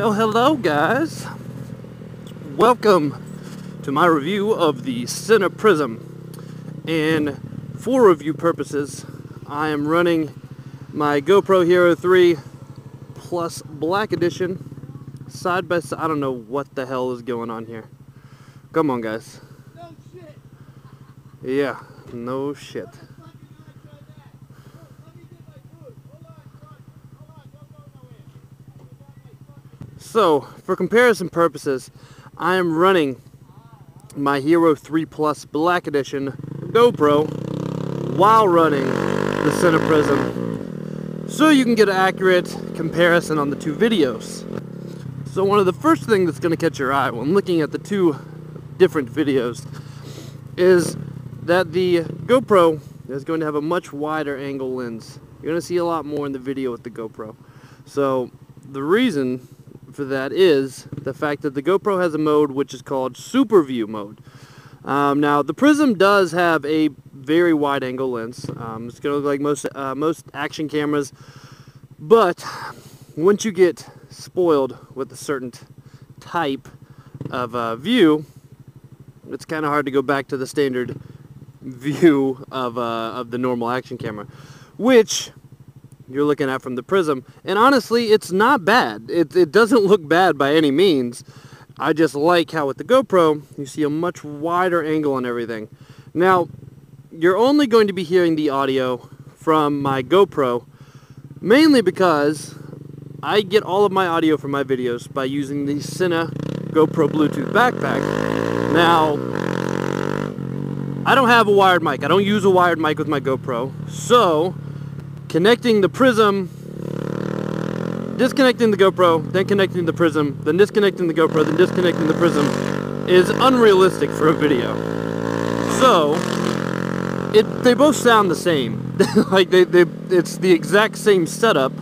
Well, hello guys. Welcome to my review of the Sena Prism. And for review purposes, I am running my GoPro Hero 3 Plus Black Edition side by side. I don't know what the hell is going on here. Come on, guys. No shit. Yeah, no shit. So, for comparison purposes, I am running my Hero 3 Plus Black Edition GoPro while running the Sena Prism, so you can get an accurate comparison on the two videos. So one of the first things that's going to catch your eye when looking at the two different videos is that the GoPro is going to have a much wider angle lens. You're going to see a lot more in the video with the GoPro. So the reason for that is the fact that the GoPro has a mode which is called Super View mode. Now the Prism does have a very wide angle lens. It's going to look like most action cameras, but once you get spoiled with a certain type of view, it's kind of hard to go back to the standard view of the normal action camera, which you're looking at from the Prism. And honestly, it's not bad. It doesn't look bad by any means. I just like how with the GoPro you see a much wider angle on everything. Now you're only going to be hearing the audio from my GoPro, mainly because I get all of my audio from my videos by using the Sena GoPro Bluetooth backpack. Now I don't have a wired mic. I don't use a wired mic with my GoPro, so connecting the Prism, disconnecting the GoPro, then connecting the Prism, then disconnecting the GoPro, then disconnecting the Prism is unrealistic for a video. So they both sound the same. Like it's the exact same setup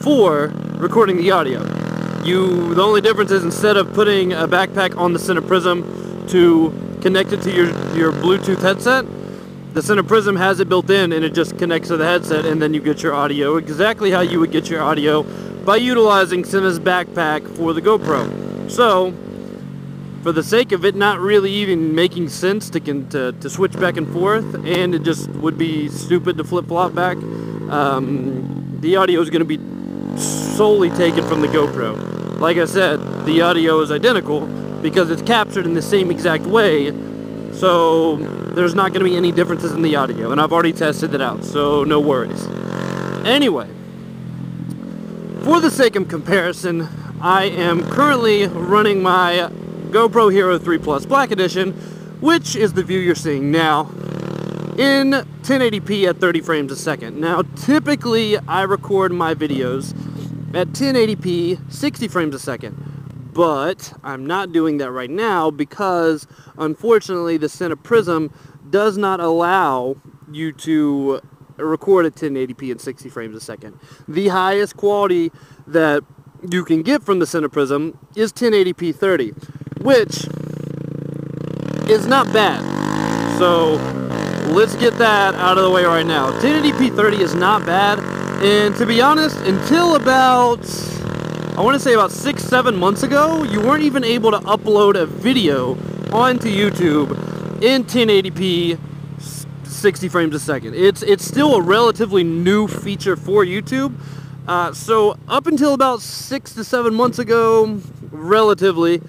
for recording the audio. The only difference is instead of putting a backpack on the Sena Prism to connect it to your Bluetooth headset, the Sena Prism has it built in and it just connects to the headset, and then you get your audio exactly how you would get your audio by utilizing Sena's backpack for the GoPro. So, for the sake of it not really even making sense to switch back and forth, and it just would be stupid to flip-flop back, the audio is going to be solely taken from the GoPro. Like I said, the audio is identical because it's captured in the same exact way, so there's not going to be any differences in the audio, and I've already tested it out, so no worries. Anyway, for the sake of comparison, I am currently running my GoPro Hero 3 Plus Black Edition, which is the view you're seeing now, in 1080p at 30 frames a second. Now, typically, I record my videos at 1080p, 60 frames a second. But I'm not doing that right now because, unfortunately, the Sena Prism does not allow you to record at 1080p and 60 frames a second. The highest quality that you can get from the Sena Prism is 1080p 30, which is not bad. So let's get that out of the way right now. 1080p 30 is not bad, and to be honest, until about, I want to say about 6-7 months ago, you weren't even able to upload a video onto YouTube in 1080p 60 frames a second. It's still a relatively new feature for YouTube. So up until about 6 to 7 months ago, relatively,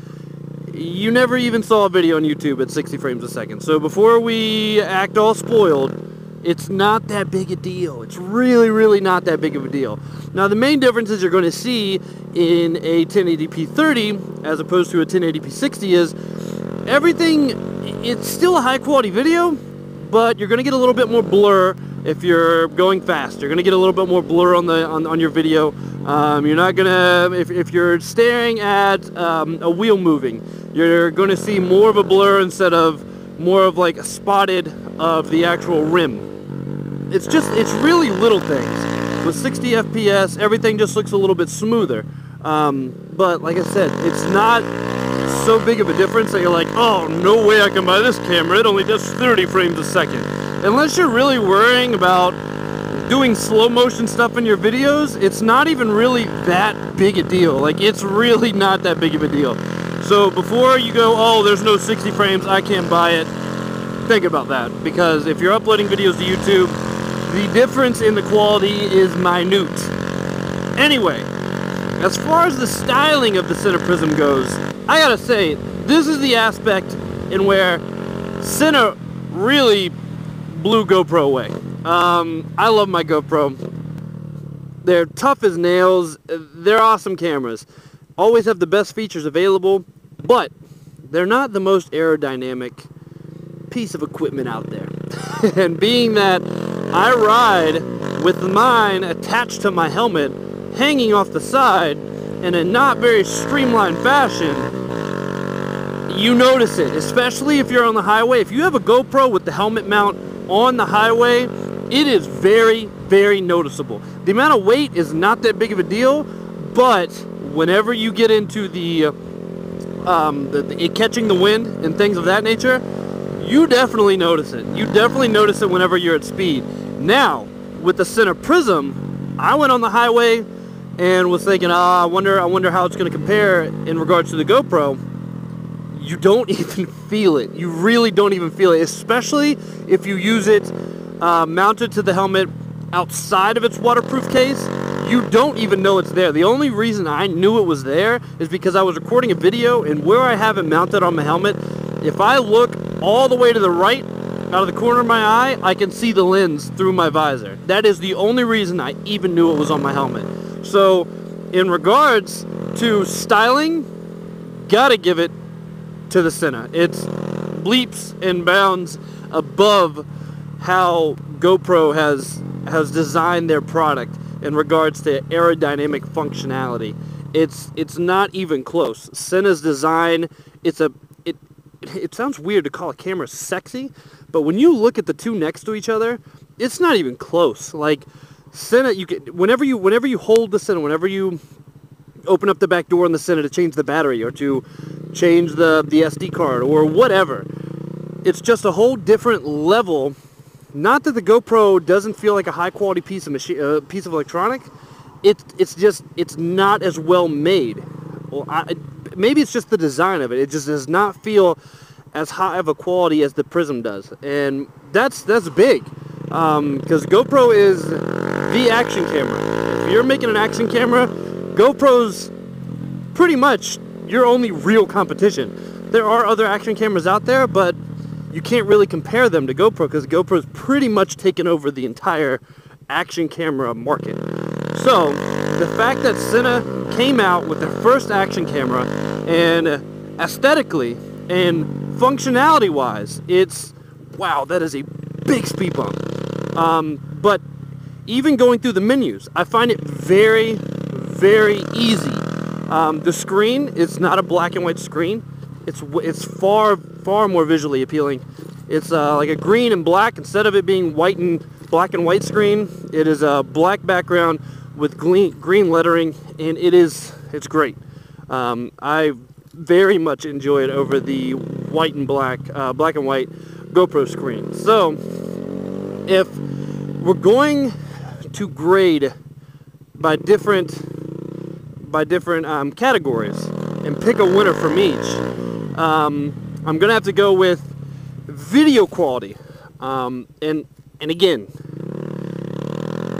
you never even saw a video on YouTube at 60 frames a second. So before we act all spoiled, it's not that big a deal. It's really, really not that big of a deal. Now, the main differences you're going to see in a 1080p 30 as opposed to a 1080p 60 is everything, it's still a high quality video, but you're going to get a little bit more blur if you're going fast. You're going to get a little bit more blur on your video. You're not going to, if you're staring at a wheel moving, you're going to see more of a blur instead of more of like a spotted of the actual rim. It's really little things. With 60 FPS, everything just looks a little bit smoother. But like I said, it's not so big of a difference that you're like, oh, no way I can buy this camera. It only does 30 frames a second. Unless you're really worrying about doing slow motion stuff in your videos, it's not even really that big a deal. Like, it's really not that big of a deal. So before you go, oh, there's no 60 frames, I can't buy it, think about that. Because if you're uploading videos to YouTube, the difference in the quality is minute. Anyway, as far as the styling of the Sena Prism goes, I gotta say, this is the aspect in where Sena really blew GoPro away. I love my GoPro. They're tough as nails. They're awesome cameras. Always have the best features available, but they're not the most aerodynamic piece of equipment out there. And being that I ride with mine attached to my helmet, hanging off the side in a not very streamlined fashion, you notice it, especially if you're on the highway. If you have a GoPro with the helmet mount on the highway, it is very, very noticeable. The amount of weight is not that big of a deal, but whenever you get into the catching the wind and things of that nature, you definitely notice it. You definitely notice it whenever you're at speed. Now, with the Sena Prism, I went on the highway and was thinking, I wonder how it's going to compare in regards to the GoPro. You don't even feel it. You really don't even feel it, especially if you use it mounted to the helmet outside of its waterproof case. You don't even know it's there. The only reason I knew it was there is because I was recording a video, and where I have it mounted on my helmet, if I look all the way to the right, out of the corner of my eye, I can see the lens through my visor. That is the only reason I even knew it was on my helmet. So, in regards to styling, gotta give it to the Sena. It's leaps and bounds above how GoPro has designed their product in regards to aerodynamic functionality. It's not even close. Sena's design, it sounds weird to call a camera sexy, but when you look at the two next to each other, it's not even close. Like, Sena, whenever you hold the Sena, whenever you open up the back door on the Sena to change the battery or to change the SD card or whatever, it's just a whole different level. Not that the GoPro doesn't feel like a high quality piece of electronic. It's not as well made. Well, maybe it's just the design of it. It just does not feel as high of a quality as the Prism does, and that's big, because GoPro is the action camera. If you're making an action camera, GoPro's pretty much your only real competition. There are other action cameras out there, but you can't really compare them to GoPro because GoPro's pretty much taken over the entire action camera market. So the fact that Sena came out with their first action camera, and aesthetically and functionality wise, it's wow, that is a big speed bump. But even going through the menus, I find it very, very easy. The screen is not a black and white screen. It's far more visually appealing. It's like a green and black. Instead of it being black and white screen, it is a black background with green lettering, and it's great. I very much enjoy it over the white and black and white GoPro screen. So if we're going to grade by different categories and pick a winner from each, I'm gonna have to go with video quality. And again,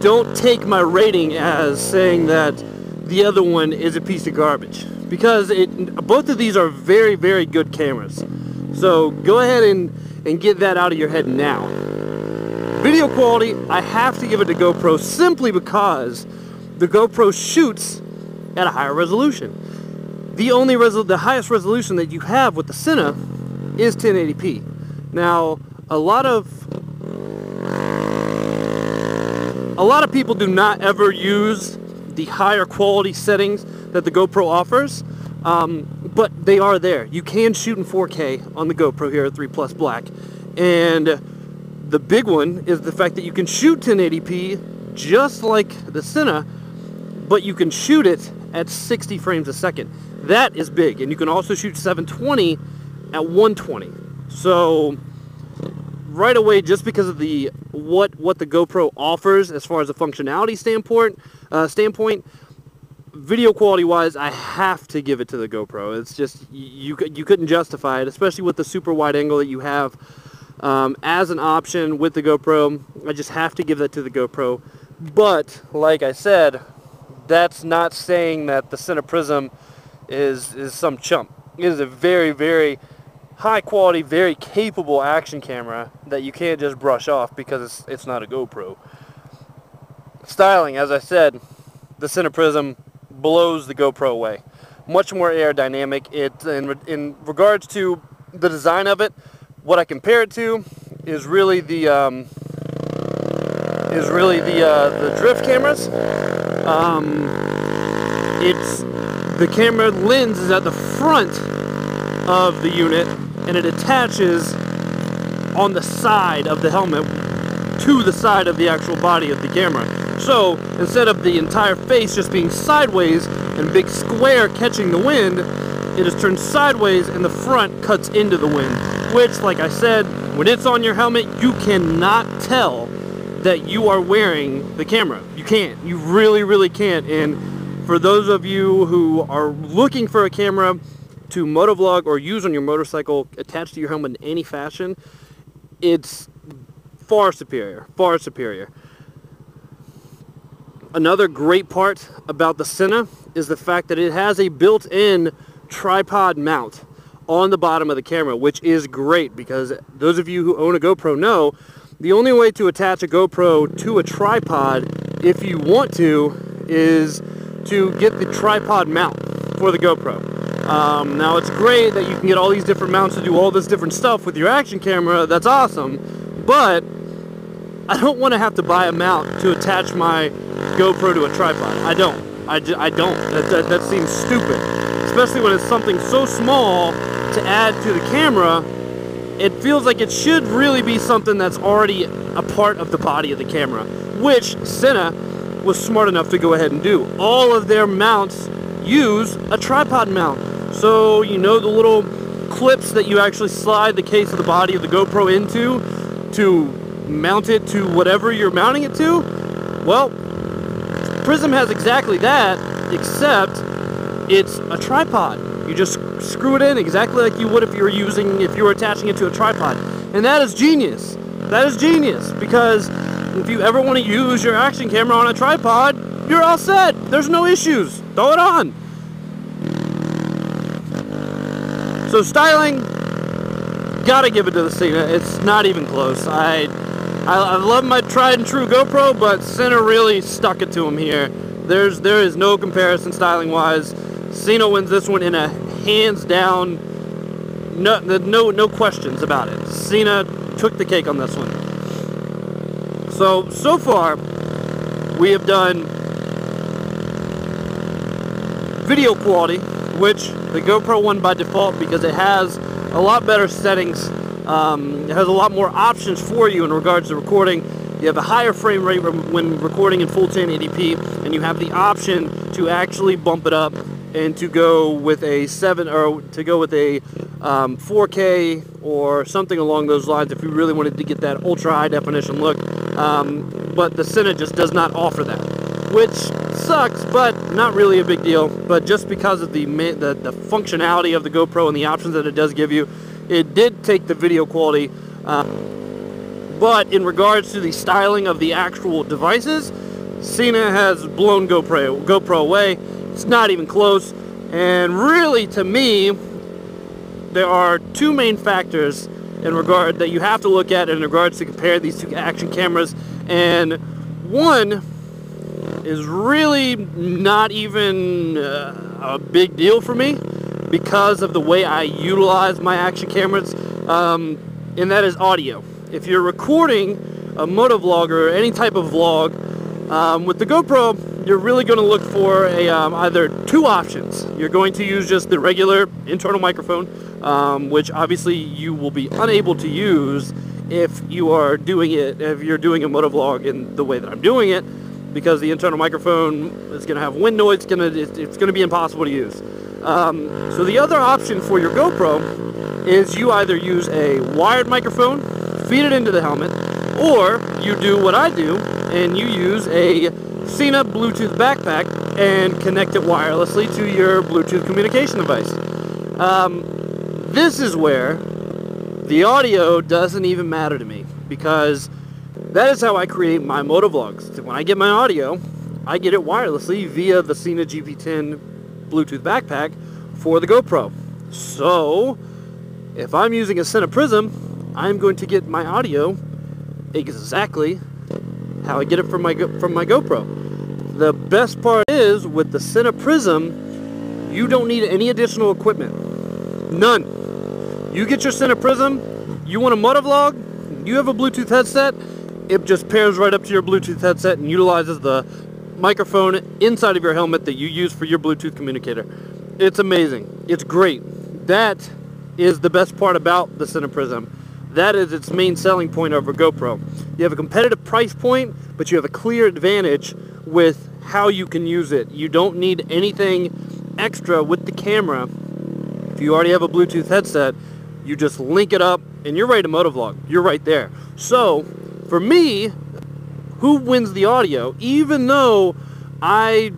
don't take my rating as saying that the other one is a piece of garbage, because both of these are very, very good cameras. So go ahead and get that out of your head now. Video quality, I have to give it to GoPro simply because the GoPro shoots at a higher resolution. The highest resolution that you have with the Sena is 1080p. Now, a lot of people do not ever use the higher quality settings that the GoPro offers, but they are there. You can shoot in 4K on the GoPro here at 3 Plus Black, and the big one is the fact that you can shoot 1080p just like the Sena, but you can shoot it at 60 frames a second. That is big, and you can also shoot 720 at 120. So right away, just because of the what the GoPro offers as far as a functionality standpoint, video quality wise, I have to give it to the GoPro. It's just, you couldn't justify it, especially with the super wide angle that you have as an option with the GoPro. I just have to give that to the GoPro. But like I said, that's not saying that the Sena Prism is some chump. It is a very, very high quality, very capable action camera that you can't just brush off because it's not a GoPro. Styling, as I said, the Sena Prism blows the GoPro away. Much more aerodynamic. In regards to the design of it, what I compare it to is really the drift cameras. It's the camera lens is at the front of the unit, and it attaches on the side of the helmet to the side of the actual body of the camera. So instead of the entire face just being sideways and big square catching the wind, it is turned sideways and the front cuts into the wind, which, like I said, when it's on your helmet, you cannot tell that you are wearing the camera. You can't. You really, really can't. And for those of you who are looking for a camera to motovlog or use on your motorcycle attached to your helmet in any fashion, it's far superior, far superior. Another great part about the Sena is the fact that it has a built-in tripod mount on the bottom of the camera, which is great because those of you who own a GoPro know the only way to attach a GoPro to a tripod, if you want to, is to get the tripod mount for the GoPro. Now it's great that you can get all these different mounts to do all this different stuff with your action camera. That's awesome, but I don't want to have to buy a mount to attach my GoPro to a tripod. I don't. I don't. That seems stupid, especially when it's something so small to add to the camera. It feels like it should really be something that's already a part of the body of the camera, which Sena was smart enough to go ahead and do. All of their mounts use a tripod mount. So, you know, the little clips that you actually slide the case of the body of the GoPro into to mount it to whatever you're mounting it to? Well, Prism has exactly that, except it's a tripod. You just screw it in exactly like you would if you were attaching it to a tripod. And that is genius. That is genius, because if you ever want to use your action camera on a tripod, you're all set. There's no issues. Throw it on. So styling, gotta give it to the Sena. It's not even close. I love my tried and true GoPro, but Sena really stuck it to him here. There is no comparison styling wise. Sena wins this one in a hands down, no questions about it. Sena took the cake on this one. So far we have done video quality, which the GoPro won by default because it has a lot better settings. It has a lot more options for you in regards to recording. You have a higher frame rate when recording in full 1080p, and you have the option to actually bump it up and to go with a 4K or something along those lines if you really wanted to get that ultra high definition look. But the Sena just does not offer that, which sucks, but not really a big deal. But just because of the functionality of the GoPro and the options that it does give you, it did take the video quality. But in regards to the styling of the actual devices, Sena has blown GoPro away. It's not even close. And really, to me, there are two main factors in regard that you have to look at in regards to compare these two action cameras. And one is really not even a big deal for me because of the way I utilize my action cameras, and that is audio. If you're recording a motovlog or any type of vlog with the GoPro, you're really going to look for either two options. You're going to use just the regular internal microphone, which obviously you will be unable to use if you're doing a motovlog in the way that I'm doing it, because the internal microphone is going to have wind noise. It's going to be impossible to use. So the other option for your GoPro is you either use a wired microphone, feed it into the helmet, Or you do what I do, and you use a Sena Bluetooth backpack and connect it wirelessly to your Bluetooth communication device. This is where the audio doesn't even matter to me, because that is how I create my motovlogs. When I get my audio, I get it wirelessly via the Sena GP10 Bluetooth backpack for the GoPro. So if I'm using a Sena Prism, I'm going to get my audio exactly how I get it from my GoPro. The best part is, with the Sena Prism, you don't need any additional equipment. None. You get your Sena Prism, you want a motovlog, you have a Bluetooth headset, it just pairs right up to your Bluetooth headset and utilizes the microphone inside of your helmet that you use for your Bluetooth communicator. It's amazing. It's great. That is the best part about the Sena Prism. That is its main selling point over GoPro. You have a competitive price point, but you have a clear advantage with how you can use it. You don't need anything extra with the camera. If you already have a Bluetooth headset, you just link it up and you're ready to motovlog. You're right there. So for me, who wins the audio? Even though I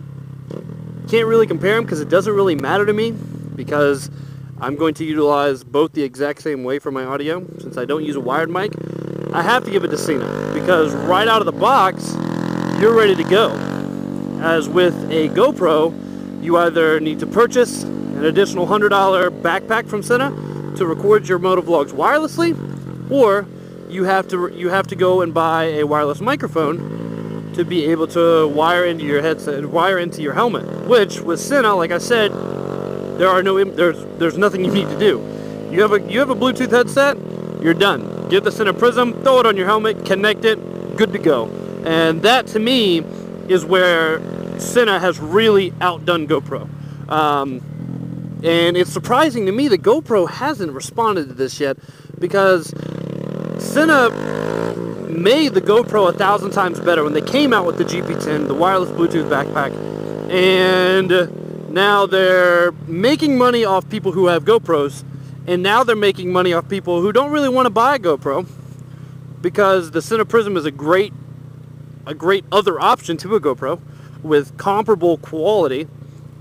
can't really compare them because it doesn't really matter to me, because I'm going to utilize both the exact same way for my audio. Since I don't use a wired mic, I have to give it to Sena, because right out of the box, you're ready to go. As with a GoPro, you either need to purchase an additional $100 backpack from Sena to record your motovlogs wirelessly, or you have to go and buy a wireless microphone to be able to wire into your headset, wire into your helmet. Which with Sena, like I said, there's nothing you need to do. You have a Bluetooth headset, you're done. Get the Sena Prism, throw it on your helmet, connect it, good to go. And that to me is where Sena has really outdone GoPro. And it's surprising to me that GoPro hasn't responded to this yet, because Sena made the GoPro 1,000 times better when they came out with the GP10, the wireless Bluetooth backpack, and now they're making money off people who have GoPros, and now they're making money off people who don't really want to buy a GoPro, because the Sena Prism is a great other option to a GoPro with comparable quality.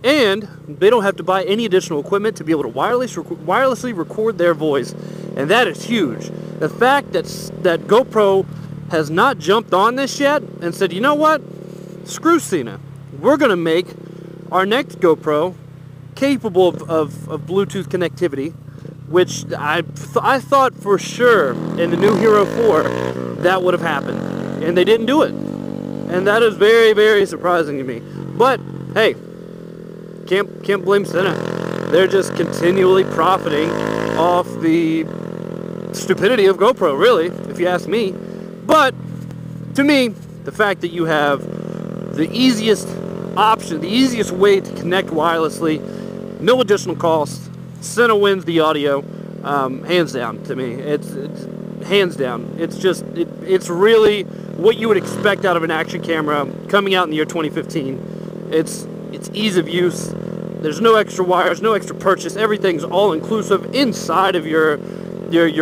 And they don't have to buy any additional equipment to be able to wirelessly record their voice. And that is huge. The fact that GoPro has not jumped on this yet and said, you know what? Screw Sena. We're going to make our next GoPro capable of Bluetooth connectivity, which I thought for sure in the new Hero 4 that would have happened. And they didn't do it. And that is very, very surprising to me. But, hey, can't blame Sena. They're just continually profiting off the stupidity of GoPro, really, if you ask me. But to me, the fact that you have the easiest option, the easiest way to connect wirelessly, no additional cost, Sena wins the audio, hands down. To me, it's hands down. It's really what you would expect out of an action camera coming out in the year 2015. It's ease of use. There's no extra wires, no extra purchase. Everything's all inclusive inside of your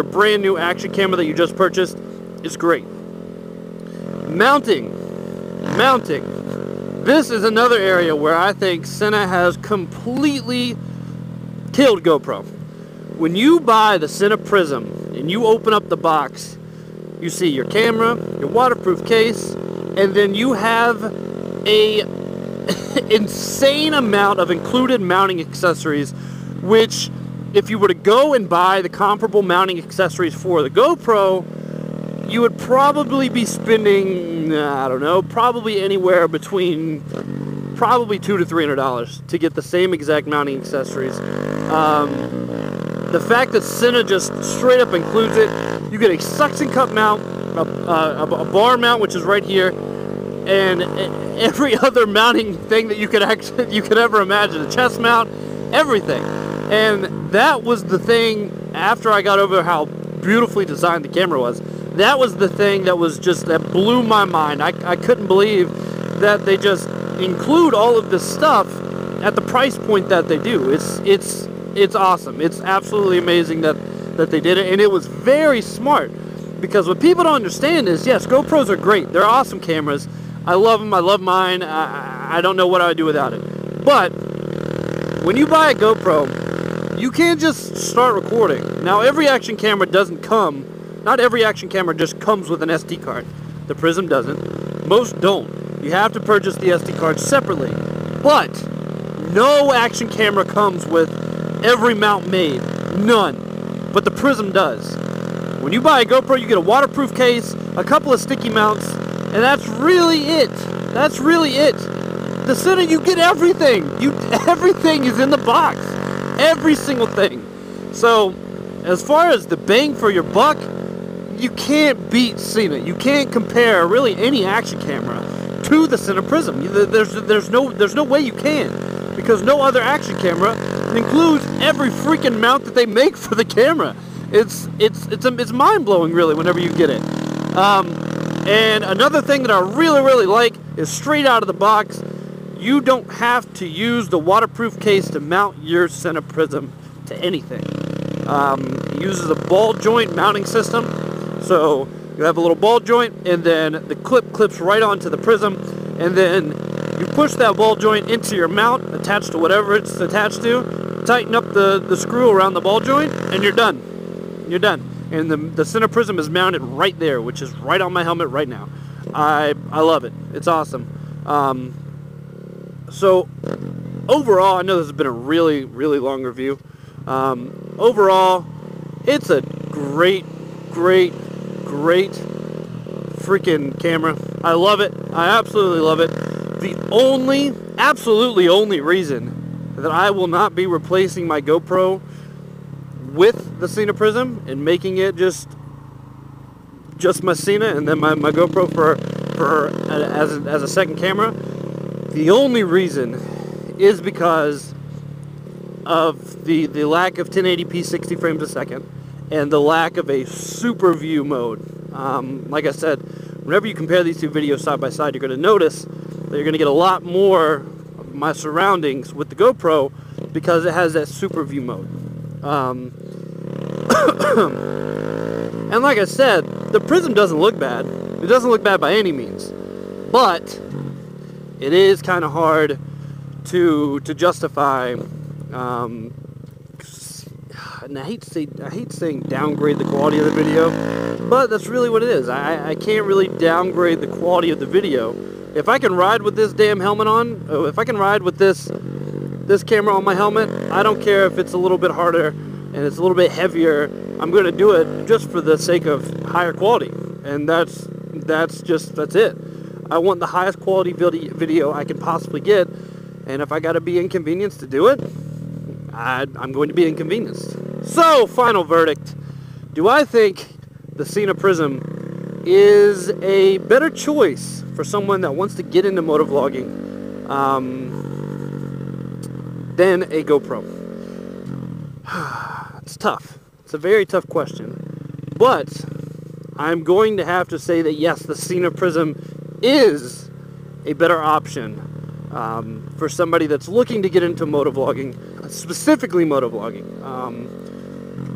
brand new action camera that you just purchased. It's great. Mounting. This is another area where I think Sena has completely killed GoPro. When you buy the Sena Prism and you open up the box, you see your camera, your waterproof case, and then you have a insane amount of included mounting accessories, which if you were to go and buy the comparable mounting accessories for the GoPro, you would probably be spending, I don't know, probably anywhere between $200 to $300 to get the same exact mounting accessories. The fact that Sena just straight up includes it, you get a suction cup mount, a bar mount, which is right here, and every other mounting thing that you could ever imagine, a chest mount, everything. And that was the thing, after I got over how beautifully designed the camera was, that was the thing that blew my mind. I couldn't believe that they just include all of this stuff at the price point that they do. It's awesome. It's absolutely amazing that they did it, and it was very smart. Because what people don't understand is, yes, GoPros are great. They're awesome cameras. I love them. I love mine. I don't know what I would do without it. But when you buy a GoPro, you can't just start recording. Now, every action camera doesn't come. Not every action camera just comes with an SD card. The Prism doesn't. Most don't. You have to purchase the SD card separately. But no action camera comes with every mount made. None. But the Prism does. When you buy a GoPro, you get a waterproof case, a couple of sticky mounts, and that's really it. That's really it. The Sena, you get everything. Everything is in the box. Every single thing. So, as far as the bang for your buck, you can't beat Sena. You can't compare really any action camera to the Sena Prism. There's no way you can, because no other action camera includes every freaking mount that they make for the camera. It's mind-blowing, really, whenever you get it. And another thing that I really like is straight out of the box, you don't have to use the waterproof case to mount your Sena Prism to anything. It uses a ball joint mounting system, so you have a little ball joint, and then the clip clips right onto the Prism, and then you push that ball joint into your mount, attached to whatever it's attached to, tighten up the screw around the ball joint, and you're done. You're done. And the Sena Prism is mounted right there, which is right on my helmet right now. I love it. It's awesome. So overall, I know this has been a really long review. Overall, it's a great freaking camera. I love it. I absolutely love it. The absolutely only reason that I will not be replacing my GoPro with the Sena Prism and making it just my Sena and then my GoPro as a second camera, the only reason is because of the lack of 1080p 60 frames a second and the lack of a super view mode. Like I said, whenever you compare these two videos side by side, you're going to notice that you're going to get a lot more of my surroundings with the GoPro because it has that super view mode. And like I said, the Prism doesn't look bad. It doesn't look bad by any means. But it is kind of hard to justify, and I hate saying downgrade the quality of the video, but that's really what it is. I can't really downgrade the quality of the video. If I can ride with this damn helmet on, if I can ride with this camera on my helmet, I don't care if it's a little bit harder and it's a little bit heavier. I'm going to do it just for the sake of higher quality, and that's it. I want the highest quality video I can possibly get, and if I got to be inconvenienced to do it, I'm going to be inconvenienced. So, final verdict. Do I think the Sena Prism is a better choice for someone that wants to get into motovlogging than a GoPro? It's tough. It's a very tough question. But I'm going to have to say that yes, the Sena Prism is a better option for somebody that's looking to get into motovlogging, specifically motovlogging.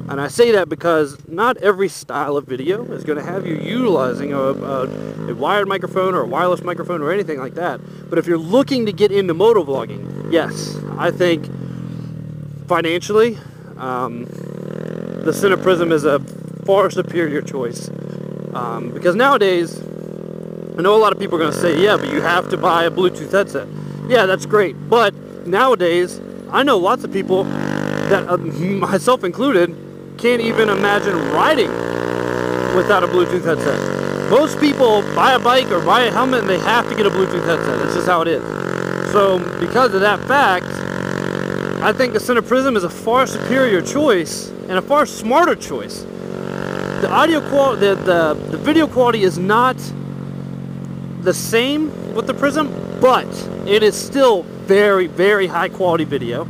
And I say that because not every style of video is going to have you utilizing a wired microphone or a wireless microphone or anything like that. But if you're looking to get into motovlogging, yes, I think financially, the Sena Prism is a far superior choice. Because nowadays, I know a lot of people are going to say, yeah, but you have to buy a Bluetooth headset. Yeah, that's great. But nowadays, I know lots of people, that myself included, can't even imagine riding without a Bluetooth headset. Most people buy a bike or buy a helmet and they have to get a Bluetooth headset. That's just how it is. So, because of that fact, I think the Sena Prism is a far superior choice and a far smarter choice. The audio quality, the video quality is not the same with the Prism, but it is still very high quality video.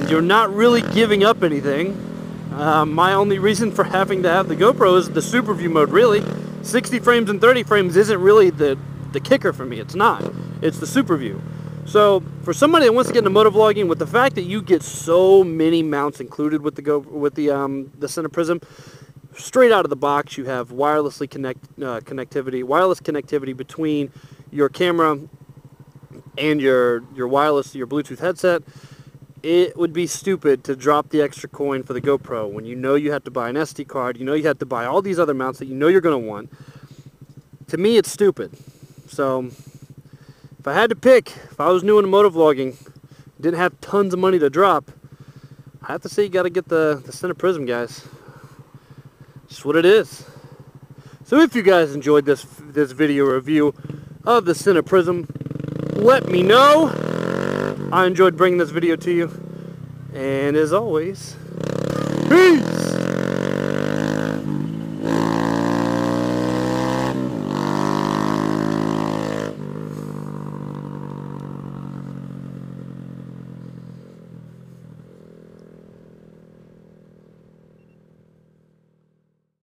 You're not really giving up anything. My only reason for having to have the GoPro is the super view mode, really. 60 frames and 30 frames isn't really the kicker for me. It's not. It's the super view. So for somebody that wants to get into motovlogging, with the fact that you get so many mounts included with the Sena Prism, straight out of the box, you have wireless connectivity between your camera and your Bluetooth headset. It would be stupid to drop the extra coin for the GoPro when you know you have to buy an SD card, you know you have to buy all these other mounts that you know you're going to want. To me, it's stupid. So, if I had to pick, if I was new into motovlogging, didn't have tons of money to drop, I have to say you got to get the Sena Prism, guys. Just what it is. So if you guys enjoyed this video review of the Sena Prism, let me know. I enjoyed bringing this video to you. And as always, peace!